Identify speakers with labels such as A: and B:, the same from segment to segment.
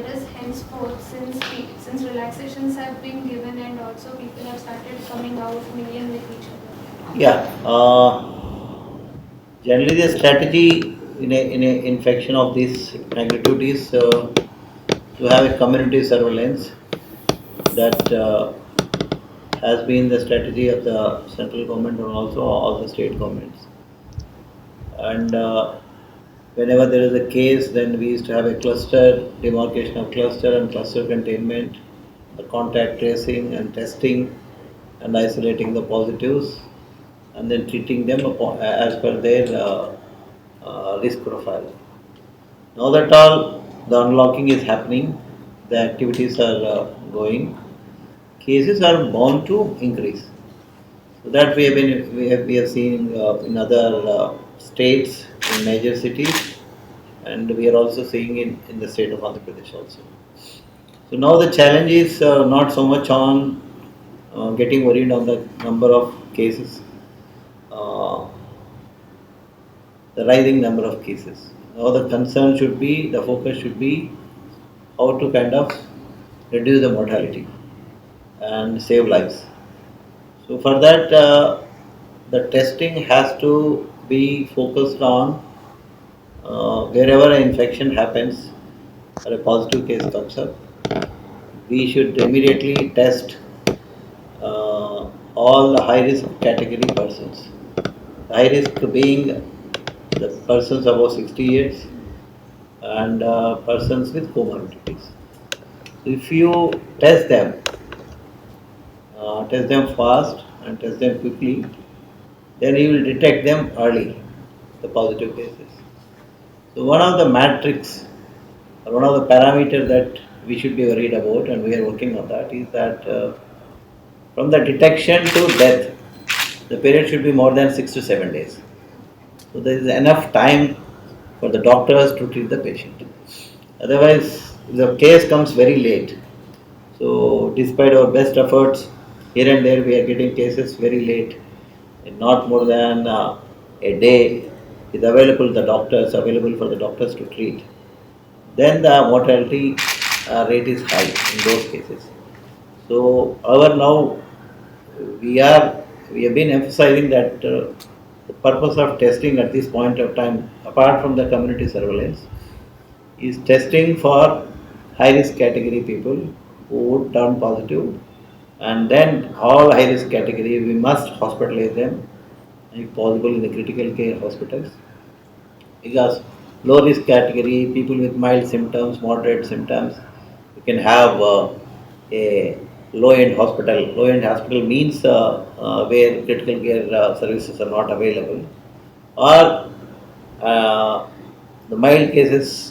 A: virus henceforth, since relaxations have been given and also people have started coming out mingling with each other?
B: Yeah. Generally, the strategy in a infection of this magnitude is to have a community surveillance that has been the strategy of the central government and also all the state governments. And whenever there is a case, then we used to have a cluster, demarcation of cluster and cluster containment, the contact tracing and testing and isolating the positives and then treating them as per their risk profile. Now that all the unlocking is happening, the activities are going, cases are bound to increase. So that we have seen in other states, in major cities, and we are also seeing in the state of Andhra Pradesh also. So now the challenge is not so much on getting worried on the number of cases, uh, the rising number of cases. Now the concern should be, the focus should be how to kind of reduce the mortality and save lives. So for that, the testing has to be focused on wherever an infection happens or a positive case comes up, we should immediately test all the high risk category persons. High risk being the persons above 60 years and persons with comorbidities. If you test them fast and test them quickly, then you will detect them early, the positive cases. So one of the metrics or one of the parameters that we should be worried about, and we are working on that, is that from the detection to death, the period should be more than 6 to 7 days. So there is enough time for the doctors to treat the patient. Otherwise, the case comes very late. So despite our best efforts, here and there we are getting cases very late. And not more than a day is available, the doctors available for the doctors to treat. Then the mortality rate is high in those cases. So our now we are we have been emphasizing that the purpose of testing at this point of time, apart from the community surveillance, is testing for high risk category people who would turn positive, and then all high risk category we must hospitalize them if possible in the critical care hospitals, because low risk category, people with mild symptoms, moderate symptoms, you can have a low end hospital. Low end hospital means where critical care services are not available, or uh, the mild cases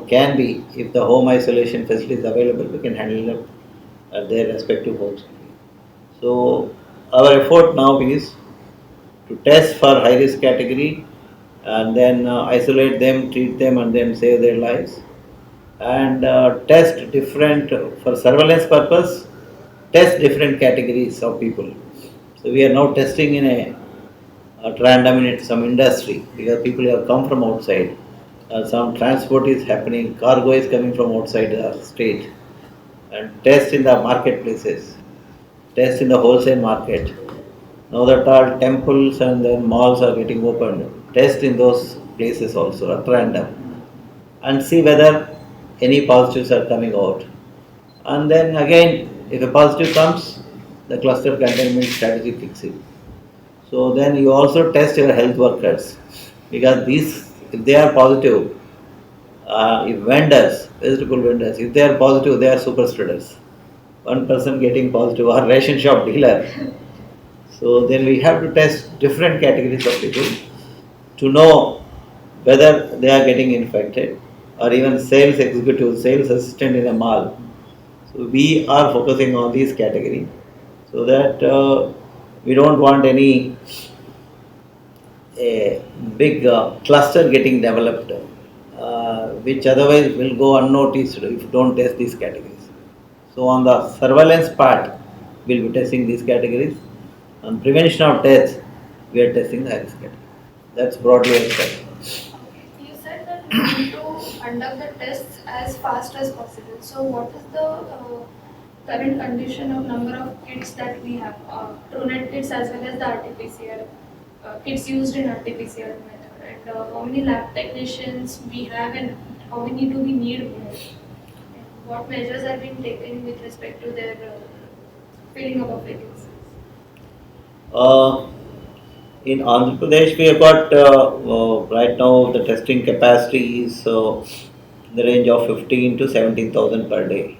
B: can be, if the home isolation facility is available, we can handle them at their respective homes. So our effort now is to test for high risk category and then isolate them, treat them, and then save their lives. And test different, for surveillance purpose, test different categories of people. So we are now testing in a at random in some industry because people have come from outside. Some transport is happening, cargo is coming from outside the state, and test in the marketplaces, test in the wholesale market. Now that all temples and then malls are getting opened, test in those places also at random and see whether any positives are coming out. And then again, if a positive comes, the cluster containment strategy kicks in. So then you also test your health workers because these, if they are positive, if vendors, vegetable vendors, if they are positive, they are super spreaders. One person getting positive or ration shop dealer. So then we have to test different categories of people to know whether they are getting infected, or even sales executive, sales assistant in a mall. So we are focusing on these category so that we don't want any a big cluster getting developed, which otherwise will go unnoticed if you don't test these categories. So on the surveillance part, we'll be testing these categories. On prevention of death, we are testing the high risk category. That's broadly explained.
A: You said that due to conduct the tests as fast as possible. So what is the current condition of number of kits that we have, TrueNet kits as well as the RT-PCR kits used in RT-PCR method, and how many lab technicians we have, and how many do we need more? And what measures are being taken with respect to their filling up of vacancies?
B: Uh, in Andhra Pradesh, we have got right now the testing capacity is in the range of 15 to 17,000 per day,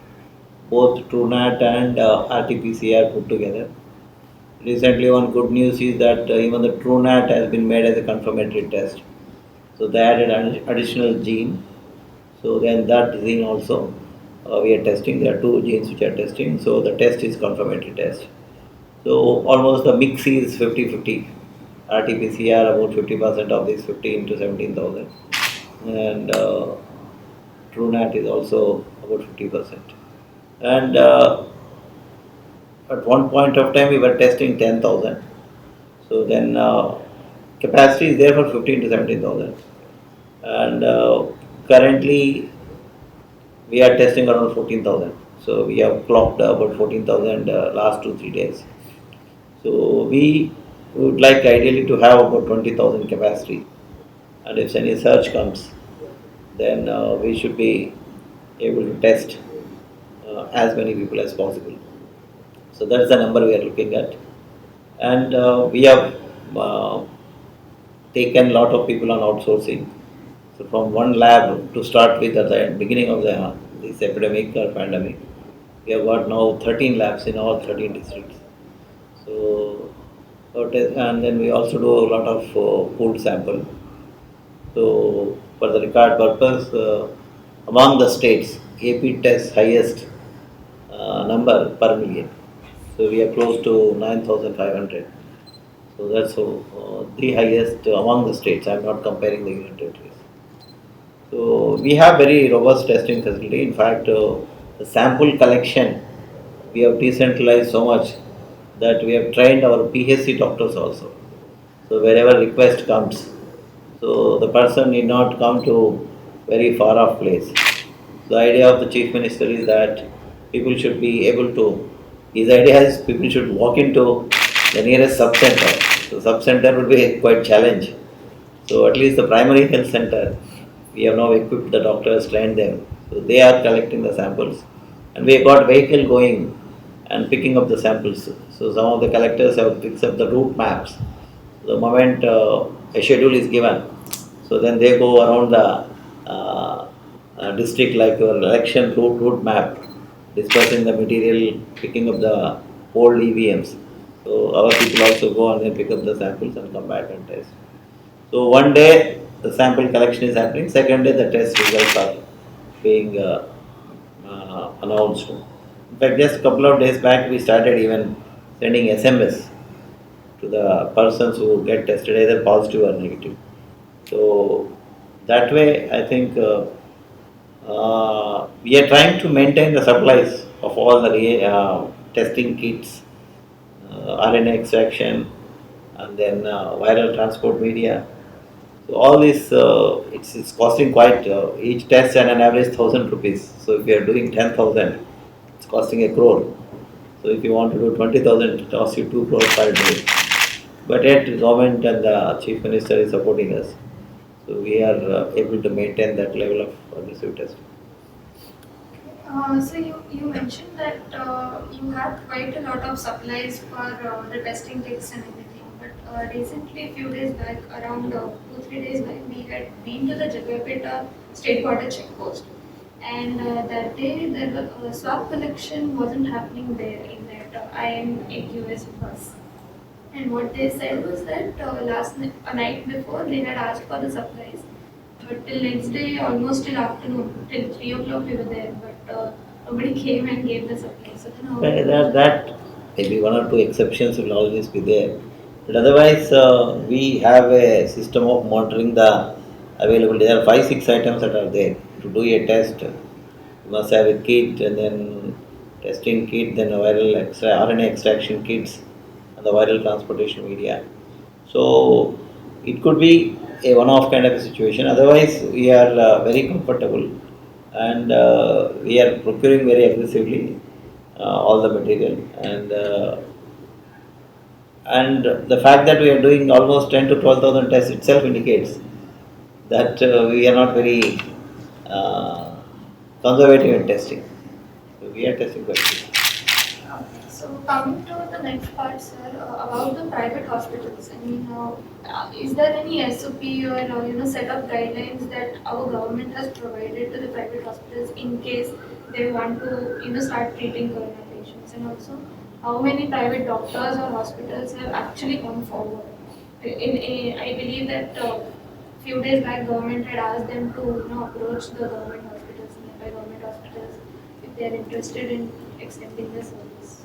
B: both TrueNat and RT-PCR put together. Recently, one good news is that even the TrueNat has been made as a confirmatory test. So they added an additional gene. So then that gene also we are testing. There are two genes which are testing. So the test is confirmatory test. So almost the mix is 50-50. RT-PCR about 50% of this 15 to 17,000, and TrueNat is also about 50%. And at one point of time we were testing 10,000. So then capacity is there for 15 to 17,000, and currently we are testing around 14,000. So we have clocked about 14,000 last 2-3 days. So we would like ideally to have about 20,000 capacity, and if any surge comes, then we should be able to test as many people as possible. So that's the number we are looking at, and we have taken a lot of people on outsourcing. So from one lab to start with at the beginning of this epidemic or pandemic, we have got now 13 labs in all 13 districts. So and then we also do a lot of pooled sample. So for the record purpose, among the states, AP tests highest number per million. So we are close to 9,500. So that's the highest among the states. I'm not comparing the union territories. So we have very robust testing facility. In fact, the sample collection we have decentralized so much that we have trained our PHC doctors also. So wherever request comes, so the person need not come to very far off place. The idea of the chief minister is that people should be able to. His idea is people should walk into the nearest sub center. So sub center would be quite challenge. So at least the primary health center, we have now equipped the doctors, trained them. So they are collecting the samples, and we have got vehicle going and picking up the samples. So some of the collectors have picked up the route maps. The moment a schedule is given, so then they go around the district like your election route map, dispersing the material, picking up the old EVMs. So our people also go and then pick up the samples and come back and test. So one day the sample collection is happening, second day the test results are being announced. In fact, just a couple of days back we started even sending SMS to the persons who get tested either positive or negative. So that way I think we are trying to maintain the supplies of all the testing kits, RNA extraction, and then viral transport media. So all this, it's costing quite, each test at an average 1,000 rupees. So if you are doing 10,000, it's costing 1 crore. So if you want to do 20,000, it costs you 2 crores per day. But yet government and the chief minister is supporting us. So we are able to maintain that level of aggressive testing.
A: So you mentioned that you have quite a lot of supplies for the testing kits and everything. But recently, a few days back, around 2-3 days back, we had been to the Jagapeta state border check post, and that day there was swab collection wasn't happening there in that IM8US bus. And what they said was that a night before they had asked for the supplies, but till next day, almost till afternoon, till 3 o'clock we were there, but nobody came and gave the supplies. So then how?
B: That maybe one or two exceptions will always be there. But otherwise, we have a system of monitoring the availability. There are 5-6 items that are there. To do a test, you must have a kit and then testing kit, then a RNA extraction kits, and the viral transportation media. So it could be a one-off kind of a situation. Otherwise, we are very comfortable, and we are procuring very aggressively all the material, and the fact that we are doing almost 10 to 12,000 tests itself indicates that we are not very uh, conservative in testing. So we are testing quite quickly.
A: Okay, so coming to the next part, sir, about the private hospitals. I mean, is there any SOP or set of guidelines that our government has provided to the private hospitals in case they want to start treating corona patients, and also how many private doctors or hospitals have actually come forward? I believe that few days back government had asked them to approach the government hospitals, nearby government hospitals, if they are interested in extending the service.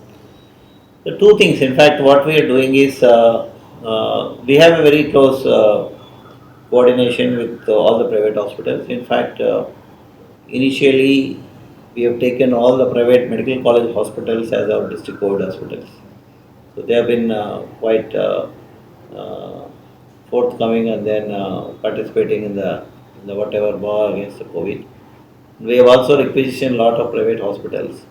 B: The two things, in fact, what we are doing is we have a very close coordination with all the private hospitals. In fact, initially we have taken all the private medical college hospitals as our district COVID hospitals. So they have been quite uh, forthcoming and then participating in the whatever war against the COVID. We have also requisitioned a lot of private hospitals.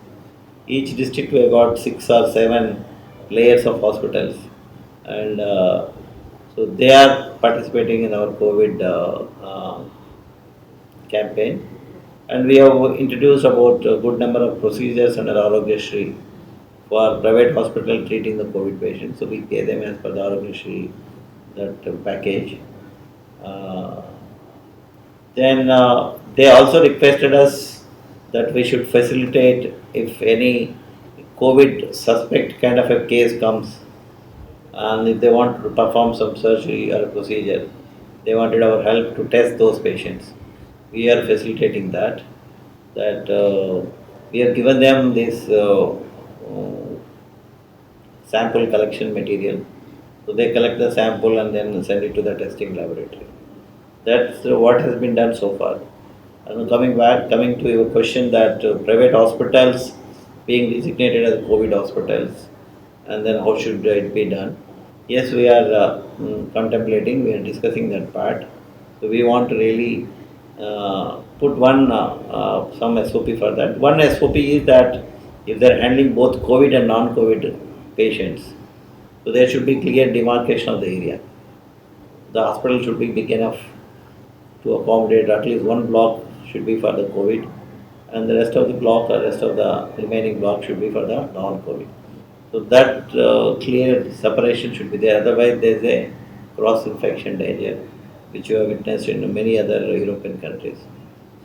B: Each district we have got 6 or 7 layers of hospitals, and so they are participating in our COVID campaign. And we have introduced about a good number of procedures under Arogyashri for private hospital treating the COVID patients. So we pay them as per the Arogyashri that package. Uh, then they also requested us that we should facilitate if any COVID suspect kind of a case comes, and if they want to perform some surgery or a procedure, they wanted our help to test those patients. We are facilitating that. That we have given them this sample collection material. So they collect the sample and then send it to the testing laboratory. That's what has been done so far. And coming to your question that private hospitals being designated as COVID hospitals, and then how should it be done? Yes, we are contemplating, we are discussing that part. So we want to really put some SOP for that. One SOP is that if they are handling both COVID and non-COVID patients, so there should be clear demarcation of the area. The hospital should be big enough to accommodate at least one block should be for the COVID, and the rest of the block or rest of the remaining block should be for the non-COVID. So that clear separation should be there. Otherwise, there is a cross-infection danger, which you have witnessed in many other European countries.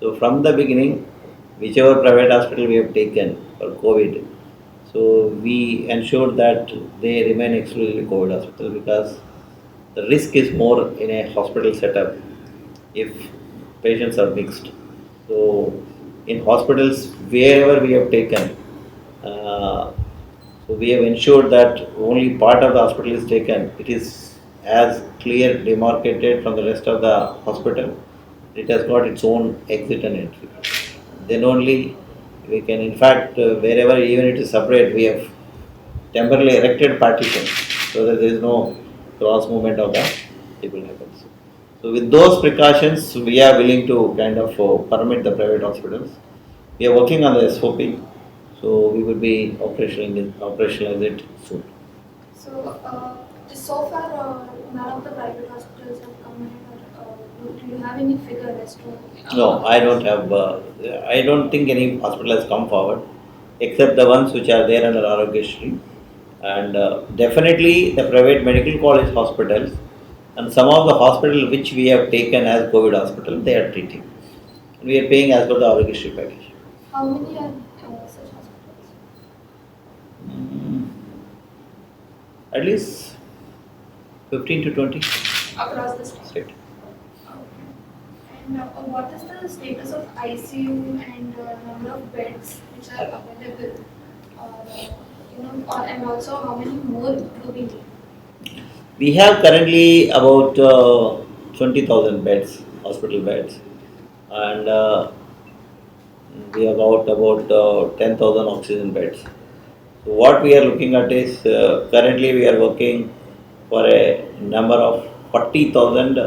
B: So from the beginning, whichever private hospital we have taken for COVID, so we ensure that they remain exclusively COVID hospital, because the risk is more in a hospital setup if patients are mixed. So in hospitals wherever we have taken, uh, so we have ensured that only part of the hospital is taken. It is as clear demarcated from the rest of the hospital. It has got its own exit and entry. Then only we can, in fact, wherever even it is separate, we have temporarily erected partitions so that there is no cross movement of the people happens. So with those precautions, we are willing to kind of permit the private hospitals. We are working on the SOP, so we will be operationalize it soon.
A: So, so far, none of the private hospitals have come in. Do you have any figure as to?
B: No, I don't have. I don't think any hospital has come forward, except the ones which are there under Arogyashri, and definitely the private medical college hospitals, and some of the hospitals which we have taken as COVID hospital, they are treating. We are paying as per the Arogyashri package.
A: How many are such hospitals?
B: Mm, at least 15 to 20
A: Across the state.
B: state.
A: Okay. And what is the status of ICU and number of beds which are available? And also how many more do we need?
B: We have currently about 20,000 beds, hospital beds, and we have about 10,000 oxygen beds. So what we are looking at is currently we are working for a number of 40,000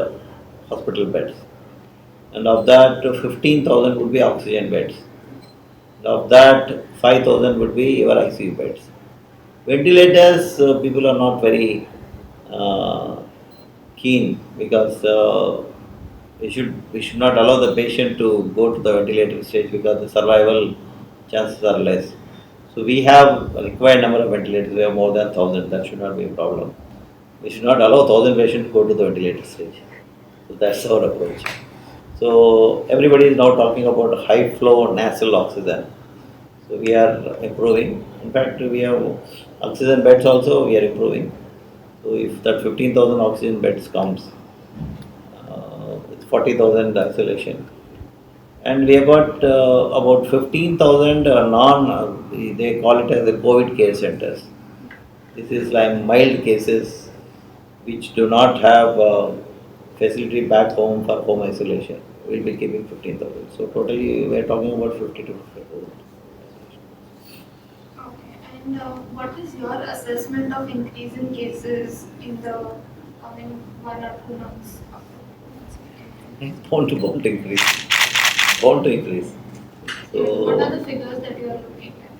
B: hospital beds, and of that 15,000 would be oxygen beds. Of that 5,000 would be your ICU beds. Ventilators, people are not very uh, keen because we should not allow the patient to go to the ventilator stage because the survival chances are less. So we have a required number of ventilators. We have more than 1,000. That should not be a problem. We should not allow 1,000 patients to go to the ventilator stage. So that's our approach. So everybody is now talking about high flow nasal oxygen. So we are improving. In fact, we have oxygen beds also. We are improving. So if that 15,000 oxygen beds comes, it's 40,000 isolation. And we have got about 15,000 they call it as the COVID care centers. This is like mild cases which do not have facility back home for home isolation. We'll be keeping 15,000. So totally we are talking about 50 to 50,000.
A: Okay, and what is your assessment of increase in cases in the coming 1 or 2 months?
B: Bound to increase. Bound to increase.
A: And what are
B: So
A: the figures that you are looking at?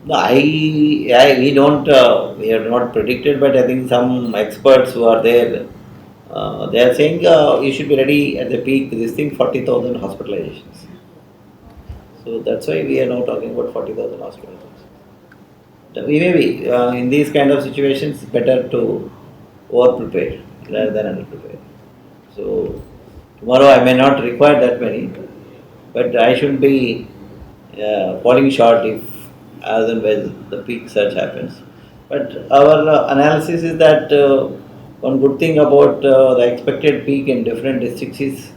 B: no, we don't, we have not predicted, but I think some experts who are there, they are saying you should be ready at the peak, this thing 40,000 hospitalizations. So that's why we are now talking about 40,000 hospitalizations. We may be, in these kind of situations, better to over prepare rather than under prepare. So tomorrow I may not require that many, but I should be falling short if as and when the peak surge happens. But our analysis is that one good thing about the expected peak in different districts is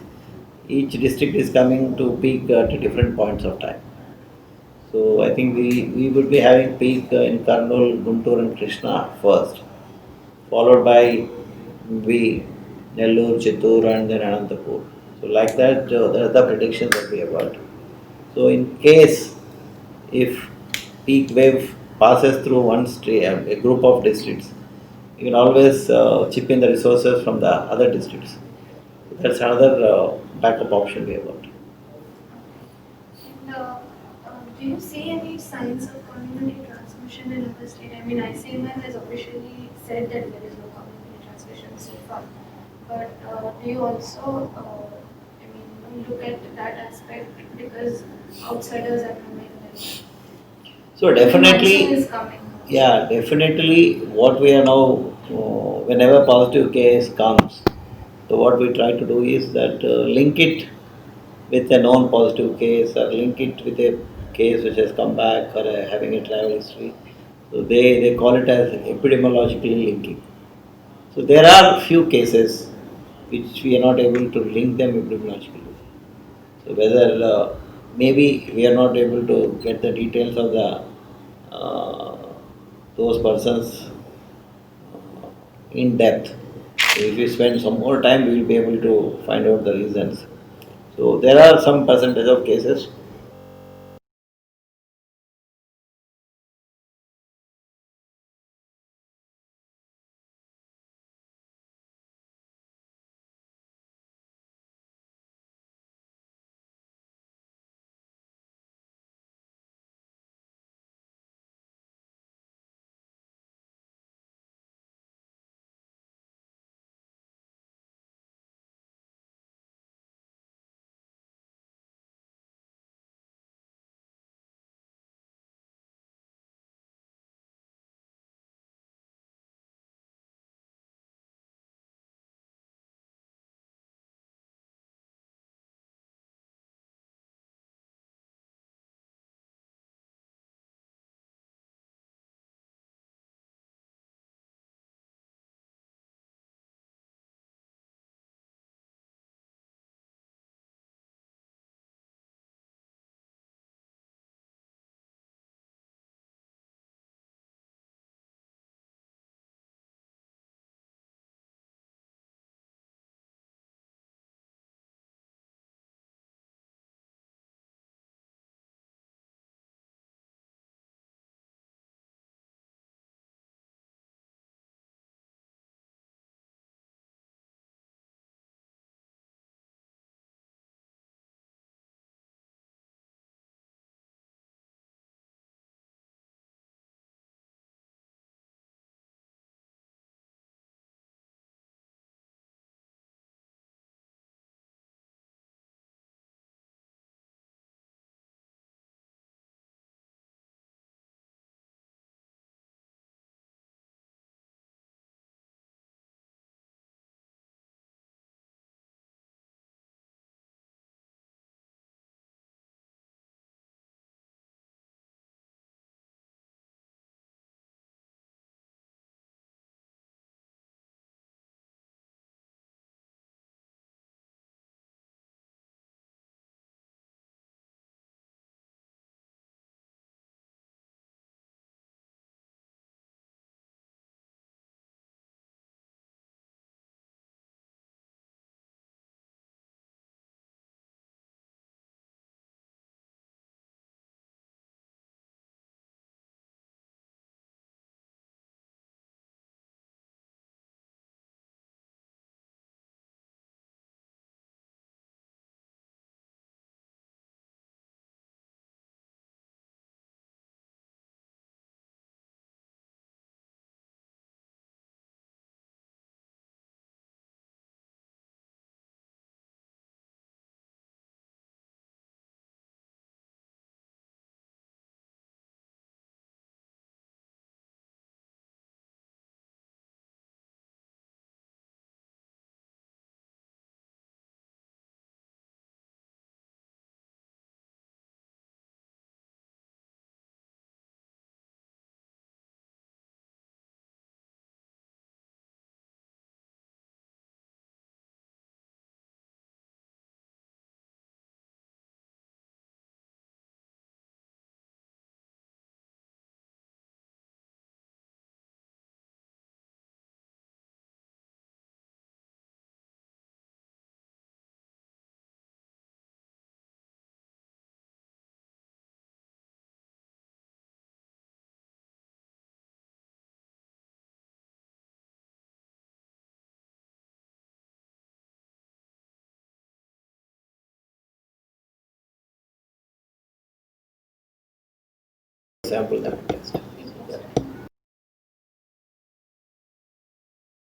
B: each district is coming to peak at different points of time. So I think we would be having peak in Karnool, Guntur and Krishna first, followed by we Nellore, Chittoor and then Anantapur. So like that, that are the predictions that we have got. So in case if peak wave passes through one street, a group of districts, you can always chip in the resources from the other districts. That's another backup option we have got.
A: And do you see any signs of community transmission in other state? I mean, ICMR has officially said that there is no community transmission so far. But do you also, I mean, look at that aspect because outsiders are coming in?
B: So
A: The monsoon
B: definitely,
A: is coming.
B: yeah, definitely what we are now, whenever positive case comes, so what we try to do is that link it with a known positive case or link it with a case which has come back or having a travel history. So they call it as epidemiologically linking. So there are few cases which we are not able to link them epidemiologically. So whether maybe we are not able to get the details of the those persons in depth. So if we spend some more time, we will be able to find out the reasons. So there are some percentage of cases sample that we test.